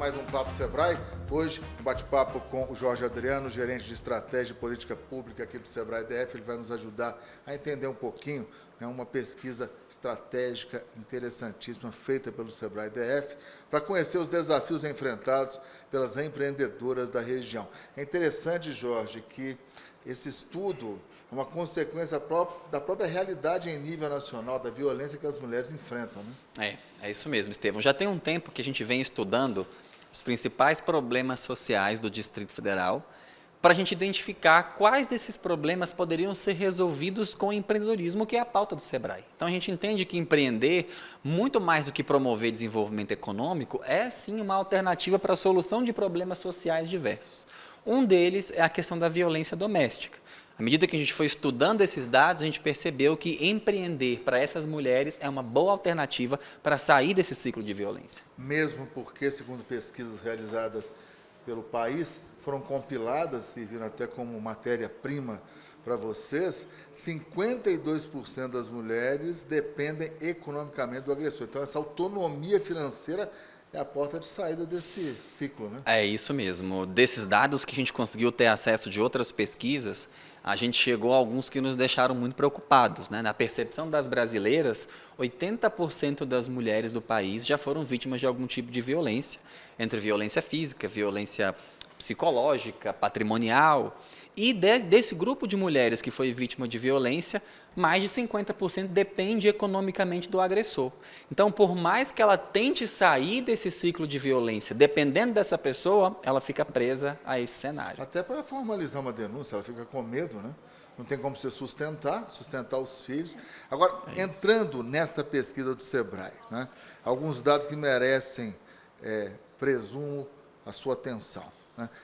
mais um Papo Sebrae. Hoje, um bate-papo com o Jorge Adriano, gerente de estratégia e política pública aqui do Sebrae DF. Ele vai nos ajudar a entender um pouquinho, uma pesquisa estratégica interessantíssima feita pelo Sebrae DF para conhecer os desafios enfrentados pelas empreendedoras da região. É interessante, Jorge, que esse estudo é uma consequência da própria realidade em nível nacional, da violência que as mulheres enfrentam, né? É isso mesmo, Estevão. Já tem um tempo que a gente vem estudando os principais problemas sociais do Distrito Federal para a gente identificar quais desses problemas poderiam ser resolvidos com o empreendedorismo, que é a pauta do Sebrae. Então, a gente entende que empreender, muito mais do que promover desenvolvimento econômico, é sim uma alternativa para a solução de problemas sociais diversos. Um deles é a questão da violência doméstica. À medida que a gente foi estudando esses dados, a gente percebeu que empreender para essas mulheres é uma boa alternativa para sair desse ciclo de violência. Mesmo porque, segundo pesquisas realizadas pelo país, foram compiladas e viram até como matéria-prima para vocês, 52% das mulheres dependem economicamente do agressor. Então, essa autonomia financeira é a porta de saída desse ciclo, né? É isso mesmo. Desses dados que a gente conseguiu ter acesso de outras pesquisas, a gente chegou a alguns que nos deixaram muito preocupados, né? Na percepção das brasileiras, 80% das mulheres do país já foram vítimas de algum tipo de violência, entre violência física, violência psicológica, patrimonial. E desse grupo de mulheres que foi vítima de violência, mais de 50% depende economicamente do agressor. Então, por mais que ela tente sair desse ciclo de violência, dependendo dessa pessoa, ela fica presa a esse cenário. Até para formalizar uma denúncia, ela fica com medo, né? Não tem como você sustentar os filhos. Agora, entrando nesta pesquisa do Sebrae, né? Alguns dados que merecem, presumo, a sua atenção.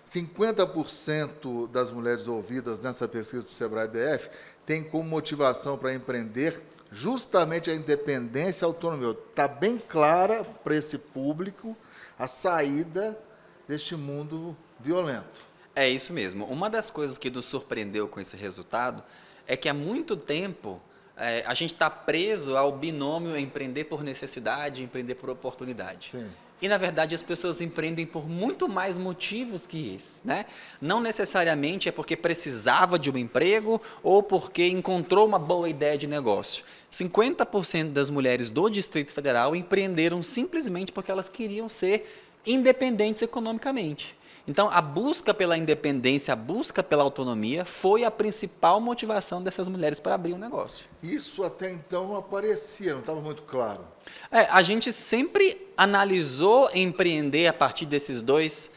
50% das mulheres ouvidas nessa pesquisa do Sebrae DF tem como motivação para empreender justamente a independência e a autonomia. Está bem clara para esse público a saída deste mundo violento. É isso mesmo. Uma das coisas que nos surpreendeu com esse resultado é que há muito tempo a gente está preso ao binômio empreender por necessidade e empreender por oportunidade. Sim. E, na verdade, as pessoas empreendem por muito mais motivos que esse, né? Não necessariamente é porque precisava de um emprego ou porque encontrou uma boa ideia de negócio. 50% das mulheres do Distrito Federal empreenderam simplesmente porque elas queriam ser independentes economicamente. Então, a busca pela independência, a busca pela autonomia foi a principal motivação dessas mulheres para abrir um negócio. Isso até então não aparecia, não estava muito claro. A gente sempre analisou empreender a partir desses dois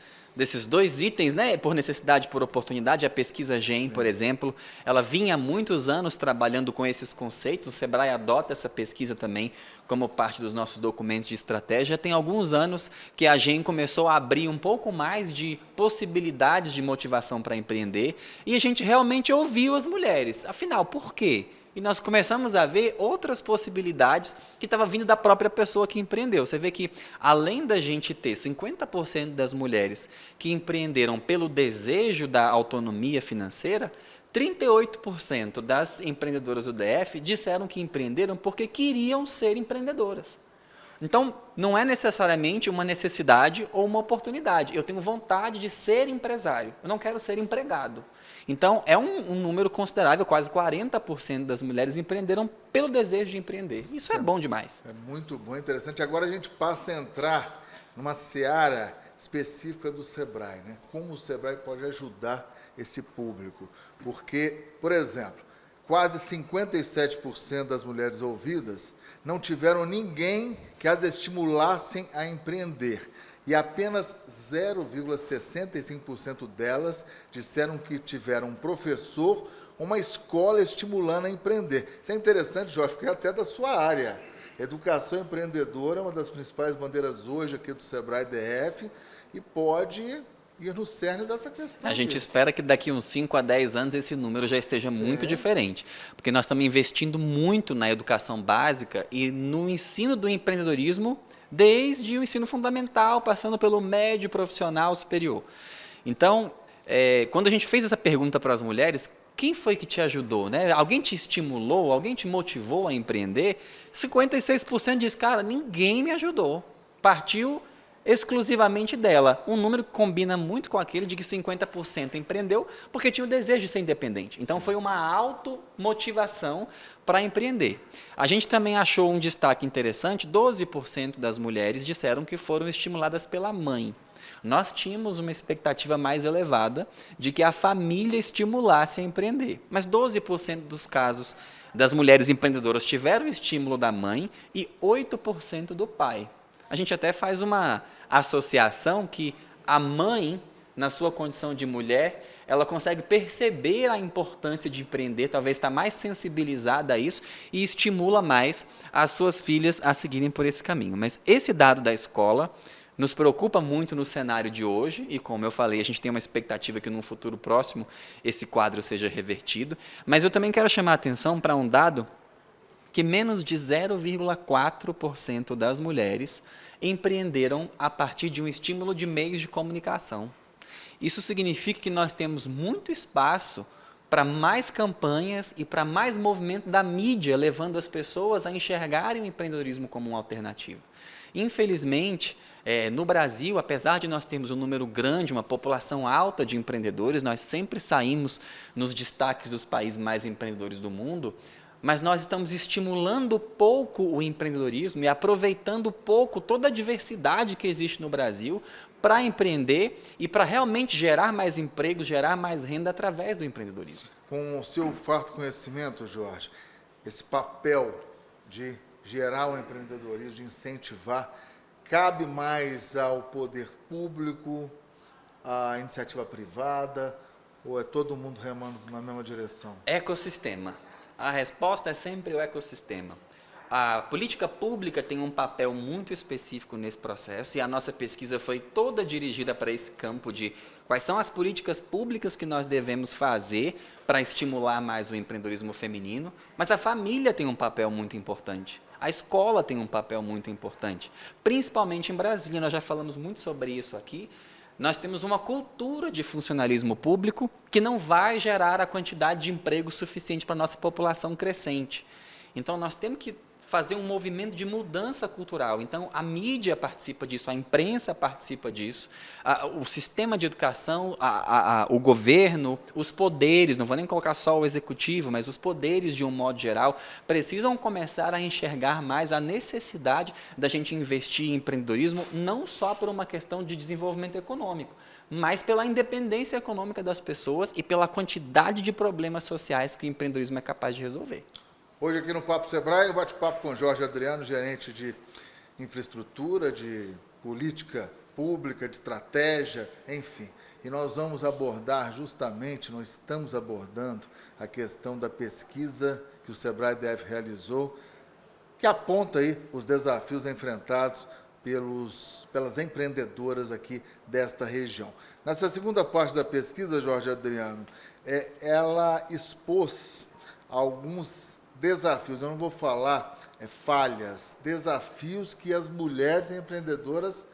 itens, né? Por necessidade e por oportunidade. A pesquisa GEM, por exemplo, ela vinha há muitos anos trabalhando com esses conceitos. O Sebrae adota essa pesquisa também como parte dos nossos documentos de estratégia. Tem alguns anos que a GEM começou a abrir um pouco mais de possibilidades de motivação para empreender e a gente realmente ouviu as mulheres. Afinal, por quê? E nós começamos a ver outras possibilidades que estavam vindo da própria pessoa que empreendeu. Você vê que, além da gente ter 50% das mulheres que empreenderam pelo desejo da autonomia financeira, 38% das empreendedoras do DF disseram que empreenderam porque queriam ser empreendedoras. Então, não é necessariamente uma necessidade ou uma oportunidade. Eu tenho vontade de ser empresário, eu não quero ser empregado. Então, é um número considerável, quase 40% das mulheres empreenderam pelo desejo de empreender. Isso é bom demais. É muito bom, interessante. Agora a gente passa a entrar numa seara específica do Sebrae, né? Como o Sebrae pode ajudar esse público. Porque, por exemplo, quase 57% das mulheres ouvidas não tiveram ninguém que as estimulassem a empreender. E apenas 0,65% delas disseram que tiveram um professor, uma escola estimulando a empreender. Isso é interessante, Jorge, porque é até da sua área. Educação empreendedora é uma das principais bandeiras hoje aqui do Sebrae DF e pode ir no cerne dessa questão. A gente espera que daqui uns 5 a 10 anos esse número já esteja muito diferente, porque nós estamos investindo muito na educação básica e no ensino do empreendedorismo, desde o ensino fundamental, passando pelo médio, profissional, superior. Então, quando a gente fez essa pergunta para as mulheres, quem foi que te ajudou, né? Alguém te estimulou, alguém te motivou a empreender? 56% diz, cara, ninguém me ajudou. Partiu exclusivamente dela. Um número que combina muito com aquele de que 50% empreendeu porque tinha o desejo de ser independente. Então, foi uma automotivação para empreender. A gente também achou um destaque interessante, 12% das mulheres disseram que foram estimuladas pela mãe. Nós tínhamos uma expectativa mais elevada de que a família estimulasse a empreender. Mas 12% dos casos das mulheres empreendedoras tiveram estímulo da mãe e 8% do pai. A gente até faz uma associação que a mãe, na sua condição de mulher, ela consegue perceber a importância de empreender, talvez está mais sensibilizada a isso e estimula mais as suas filhas a seguirem por esse caminho. Mas esse dado da escola nos preocupa muito no cenário de hoje e, como eu falei, a gente tem uma expectativa que num futuro próximo esse quadro seja revertido. Mas eu também quero chamar a atenção para um dado que menos de 0,4% das mulheres empreenderam a partir de um estímulo de meios de comunicação. Isso significa que nós temos muito espaço para mais campanhas e para mais movimento da mídia, levando as pessoas a enxergarem o empreendedorismo como uma alternativa. Infelizmente, no Brasil, apesar de nós termos um número grande, uma população alta de empreendedores, nós sempre saímos nos destaques dos países mais empreendedores do mundo, mas nós estamos estimulando pouco o empreendedorismo e aproveitando pouco toda a diversidade que existe no Brasil para empreender e para realmente gerar mais empregos, gerar mais renda através do empreendedorismo. Com o seu farto conhecimento, Jorge, esse papel de gerar o empreendedorismo, de incentivar, cabe mais ao poder público, à iniciativa privada, ou é todo mundo remando na mesma direção? Ecossistema. A resposta é sempre o ecossistema. A política pública tem um papel muito específico nesse processo e a nossa pesquisa foi toda dirigida para esse campo de quais são as políticas públicas que nós devemos fazer para estimular mais o empreendedorismo feminino, mas a família tem um papel muito importante. A escola tem um papel muito importante, principalmente em Brasília, nós já falamos muito sobre isso aqui. Nós temos uma cultura de funcionalismo público que não vai gerar a quantidade de emprego suficiente para a nossa população crescente. Então, nós temos que fazer um movimento de mudança cultural. Então, a mídia participa disso, a imprensa participa disso, o sistema de educação, o governo, os poderes, não vou nem colocar só o executivo, mas os poderes, de um modo geral, precisam começar a enxergar mais a necessidade da gente investir em empreendedorismo, não só por uma questão de desenvolvimento econômico, mas pela independência econômica das pessoas e pela quantidade de problemas sociais que o empreendedorismo é capaz de resolver. Hoje aqui no Papo Sebrae, um bate-papo com Jorge Adriano, gerente de infraestrutura, de política pública, de estratégia, enfim. E nós vamos abordar justamente, nós estamos abordando a questão da pesquisa que o Sebrae-DF realizou, que aponta aí os desafios enfrentados pelas empreendedoras aqui desta região. Nessa segunda parte da pesquisa, Jorge Adriano, ela expôs alguns desafios, eu não vou falar falhas, desafios que as mulheres empreendedoras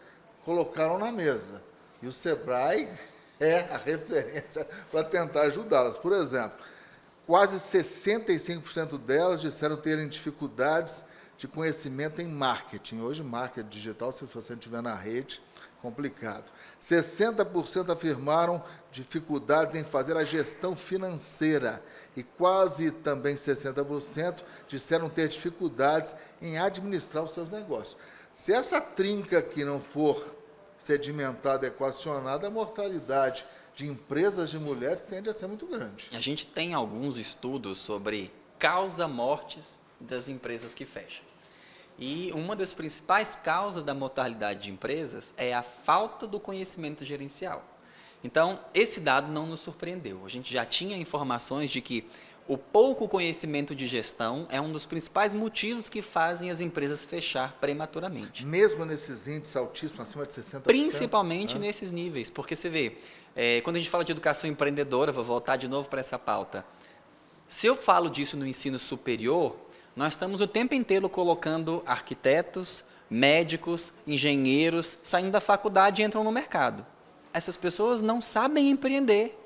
colocaram na mesa. E o Sebrae é a referência para tentar ajudá-las. Por exemplo, quase 65% delas disseram terem dificuldades de conhecimento em marketing. Hoje, marketing digital, se você não estiver na rede, complicado. 60% afirmaram dificuldades em fazer a gestão financeira e quase também 60% disseram ter dificuldades em administrar os seus negócios. Se essa trinca aqui não for sedimentada, equacionada, a mortalidade de empresas de mulheres tende a ser muito grande. A gente tem alguns estudos sobre causa-mortes das empresas que fecham. E uma das principais causas da mortalidade de empresas é a falta do conhecimento gerencial. Então, esse dado não nos surpreendeu. A gente já tinha informações de que o pouco conhecimento de gestão é um dos principais motivos que fazem as empresas fechar prematuramente. Mesmo nesses índices altíssimos, acima de 60%? Principalmente nesses níveis, porque você vê, quando a gente fala de educação empreendedora, vou voltar de novo para essa pauta, se eu falo disso no ensino superior, nós estamos o tempo inteiro colocando arquitetos, médicos, engenheiros, saindo da faculdade e entram no mercado. Essas pessoas não sabem empreender,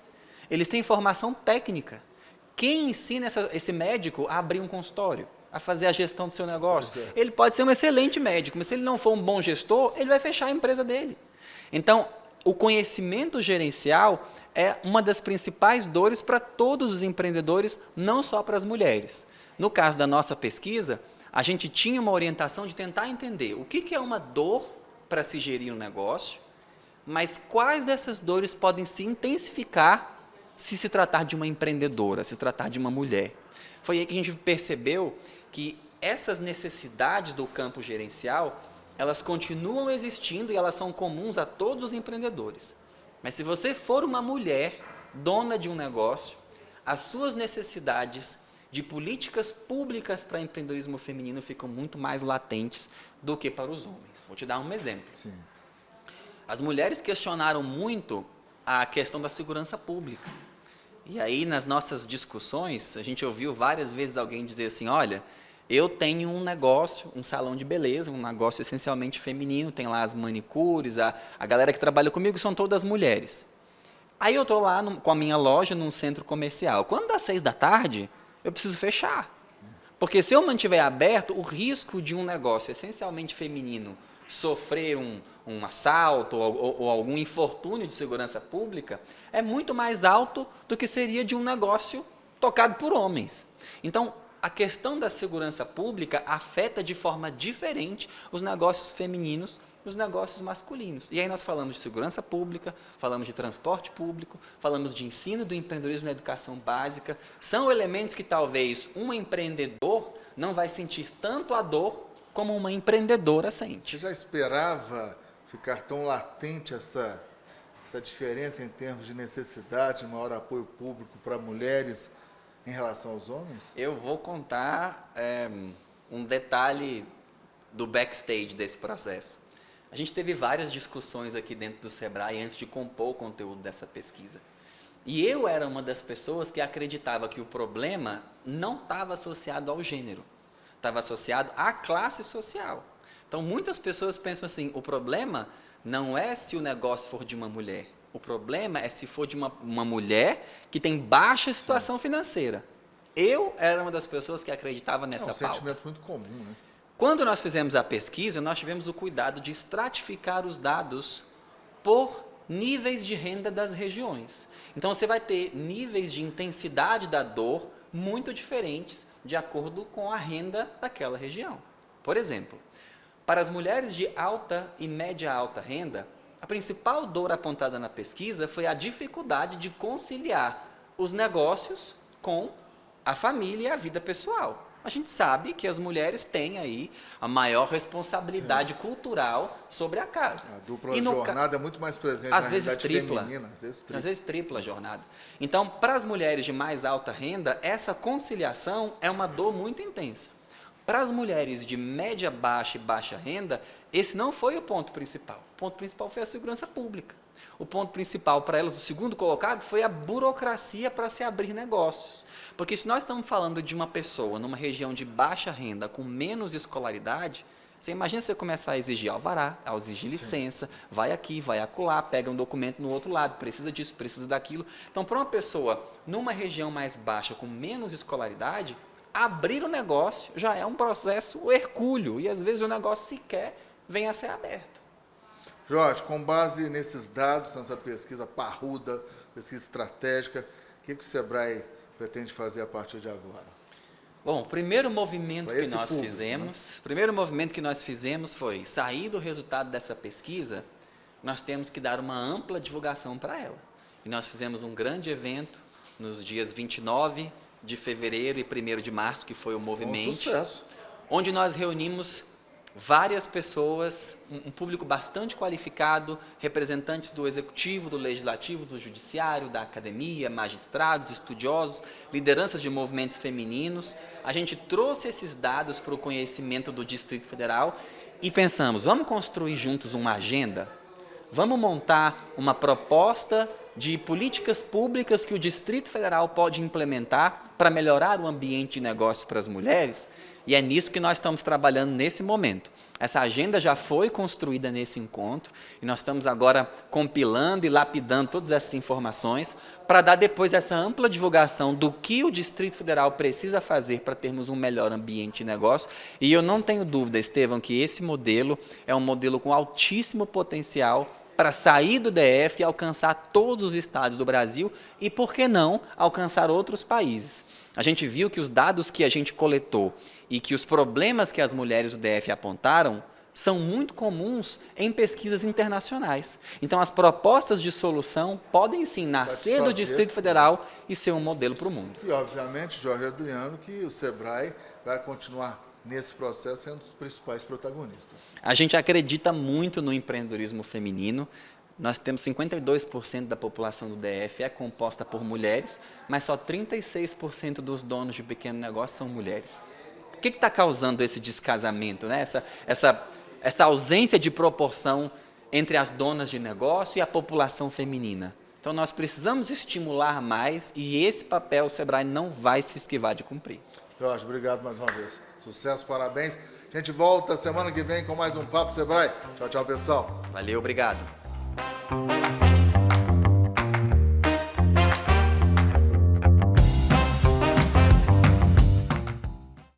eles têm formação técnica. Quem ensina esse médico a abrir um consultório? a fazer a gestão do seu negócio. Pois é. Ele pode ser um excelente médico, mas se ele não for um bom gestor, ele vai fechar a empresa dele. Então, o conhecimento gerencial é uma das principais dores para todos os empreendedores, não só para as mulheres. No caso da nossa pesquisa, a gente tinha uma orientação de tentar entender o que é uma dor para se gerir um negócio, mas quais dessas dores podem se intensificar se tratar de uma empreendedora, se tratar de uma mulher. Foi aí que a gente percebeu que essas necessidades do campo gerencial, elas continuam existindo e elas são comuns a todos os empreendedores. Mas se você for uma mulher dona de um negócio, as suas necessidades de políticas públicas para empreendedorismo feminino ficam muito mais latentes do que para os homens. Vou te dar um exemplo. Sim. As mulheres questionaram muito a questão da segurança pública. E aí, nas nossas discussões, a gente ouviu várias vezes alguém dizer assim, olha, eu tenho um negócio, um salão de beleza, um negócio essencialmente feminino, tem lá as manicures, a galera que trabalha comigo são todas mulheres. Aí eu estou lá com a minha loja num centro comercial. Quando dá 6 da tarde, eu preciso fechar. Porque se eu mantiver aberto, o risco de um negócio essencialmente feminino sofrer um assalto ou algum infortúnio de segurança pública é muito mais alto do que seria de um negócio tocado por homens. Então, a questão da segurança pública afeta de forma diferente os negócios femininos e os negócios masculinos. E aí nós falamos de segurança pública, falamos de transporte público, falamos de ensino do empreendedorismo na educação básica. São elementos que talvez um empreendedor não vai sentir tanto a dor como uma empreendedora sente. Você já esperava ficar tão latente essa diferença em termos de necessidade, maior apoio público para mulheres em relação aos homens? Eu vou contar um detalhe do backstage desse processo. A gente teve várias discussões aqui dentro do Sebrae antes de compor o conteúdo dessa pesquisa. E eu era uma das pessoas que acreditava que o problema não estava associado ao gênero, estava associado à classe social. Então, muitas pessoas pensam assim, o problema não é se o negócio for de uma mulher, o problema é se for de uma mulher que tem baixa situação financeira. Eu era uma das pessoas que acreditava nessa pauta. É um sentimento muito comum, né? Quando nós fizemos a pesquisa, nós tivemos o cuidado de estratificar os dados por níveis de renda das regiões. Então, você vai ter níveis de intensidade da dor muito diferentes de acordo com a renda daquela região. Por exemplo, para as mulheres de alta e média alta renda, a principal dor apontada na pesquisa foi a dificuldade de conciliar os negócios com a família e a vida pessoal. A gente sabe que as mulheres têm aí a maior responsabilidade cultural sobre a casa. A dupla jornada é muito mais presente às na vezes realidade tripla, feminina. Às vezes tripla a jornada. Então, para as mulheres de mais alta renda, essa conciliação é uma dor muito intensa. Para as mulheres de média baixa e baixa renda, esse não foi o ponto principal. O ponto principal foi a segurança pública. O ponto principal para elas, o segundo colocado, foi a burocracia para se abrir negócios. Porque se nós estamos falando de uma pessoa numa região de baixa renda, com menos escolaridade, você imagina você começar a exigir alvará, a exigir licença, sim, vai aqui, vai acolá, pega um documento no outro lado, precisa disso, precisa daquilo. Então, para uma pessoa numa região mais baixa, com menos escolaridade, abrir o negócio já é um processo hercúleo, e às vezes o negócio sequer vem a ser aberto. Jorge, com base nesses dados, nessa pesquisa parruda, pesquisa estratégica, o que o Sebrae pretende fazer a partir de agora? Bom, o primeiro movimento que nós fizemos, o primeiro movimento que nós fizemos foi sair do resultado dessa pesquisa, nós temos que dar uma ampla divulgação para ela. E nós fizemos um grande evento nos dias 29 de fevereiro e 1º de março, que foi o Movimento, sucesso, onde nós reunimos várias pessoas, um público bastante qualificado, representantes do executivo, do legislativo, do judiciário, da academia, magistrados, estudiosos, lideranças de movimentos femininos. A gente trouxe esses dados para o conhecimento do Distrito Federal e pensamos, vamos construir juntos uma agenda? Vamos montar uma proposta de políticas públicas que o Distrito Federal pode implementar para melhorar o ambiente de negócio para as mulheres? E é nisso que nós estamos trabalhando nesse momento. Essa agenda já foi construída nesse encontro e nós estamos agora compilando e lapidando todas essas informações para dar depois essa ampla divulgação do que o Distrito Federal precisa fazer para termos um melhor ambiente de negócio. E eu não tenho dúvida, Estevão, que esse modelo é um modelo com altíssimo potencial para sair do DF e alcançar todos os estados do Brasil e, por que não, alcançar outros países. A gente viu que os dados que a gente coletou e que os problemas que as mulheres do DF apontaram são muito comuns em pesquisas internacionais. Então, as propostas de solução podem sim nascer do Distrito Federal e ser um modelo para o mundo. E, obviamente, Jorge Adriano, que o SEBRAE vai continuar nesse processo sendo um dos principais protagonistas. A gente acredita muito no empreendedorismo feminino. Nós temos 52% da população do DF é composta por mulheres, mas só 36% dos donos de pequeno negócio são mulheres. O que está causando esse descasamento, né? Essa ausência de proporção entre as donas de negócio e a população feminina? Então, nós precisamos estimular mais e esse papel o SEBRAE não vai se esquivar de cumprir. Jorge, obrigado mais uma vez. Sucesso, parabéns. A gente volta semana que vem com mais um Papo SEBRAE. Tchau, tchau, pessoal. Valeu, obrigado.